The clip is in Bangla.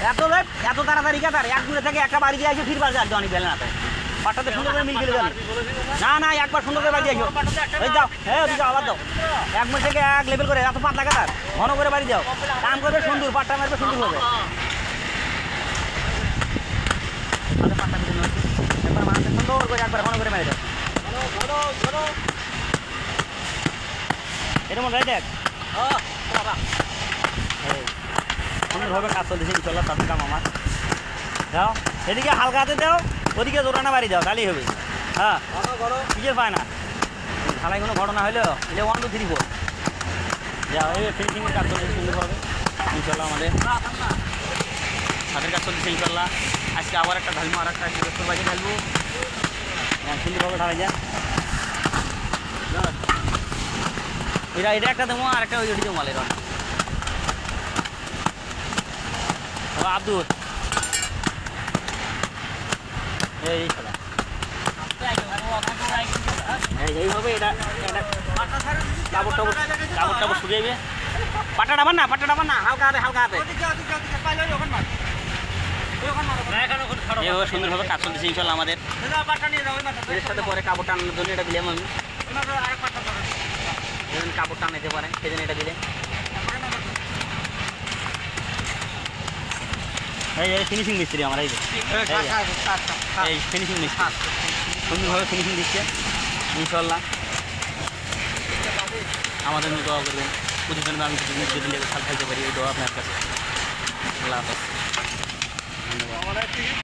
এত লেট এত তাড়াতাড়ি কাতার এক দূরে থেকে একটা বাড়ি দিয়ে আসে ফিরবার যাচ্ছে অনেক বেলে না পাটটাতে সুন্দর করে মিল গেলে যাবে না না একবার সুন্দর করে বাড়ি দিয়ে আসো এই যাও হ্যাঁ ওদিকে আবার দাও এক মিনিট থেকে এক লেভেল করে এত পাতলা কাতার ঘন করে বাড়ি যাও কাম করবে সুন্দর পাটটা মারবে সুন্দর হবে পাটটা মিলে একবার মানুষের সুন্দর করে একবার ঘন করে মেরে দাও এটা মনে হয় দেখ সুন্দরভাবে কাজ চলতেছে ইনশাল্লাহ তাদের কাম আমার দাও এদিকে হালকা হাতে দাও ওদিকে জোরানা বাড়ি দাও তাহলেই হবে হ্যাঁ কিসের পায় না ঢালাই কোনো ঘটনা হলেও এটা 1 2 3 4 যাও এই ফিনিশিংয়ের কাজ চলতেছে সুন্দরভাবে ইনশাল্লাহ আমাদের হাতের কাজ চলতেছে ইনশাল্লাহ আজকে আবার একটা ঢালবো আর একটা বাজে ঢালবো সুন্দরভাবে ঢালাই যায় এটা একটা দেবো আর একটা ওই দেবো মালের আব্দুল এইভাবে এটা কাপড় টাপড় শুকিয়ে পাটা ডাবার না হালকা হাতে এইভাবে সুন্দরভাবে কাজ চলতেছে ইনশাল্লাহ আমাদের এর সাথে পরে কাপড় টানানোর জন্য এটা দিলাম আমি যেদিন কাপড় টানাইতে পারে সেদিন এটা দিলে এই ফিনিশিং মিস্ত্রি আমার এই ফিনিশিং মিস্ত্রি সুন্দরভাবে ফিনিশিং দিচ্ছে ইনশাল্লাহ আমাদের দোয়া করবেন প্রতিদিন আমি যদি লেগে খাল খাইতে পারি এই দোয়া আপনার কাছে আল্লাহ হাফেজ ধন্যবাদ।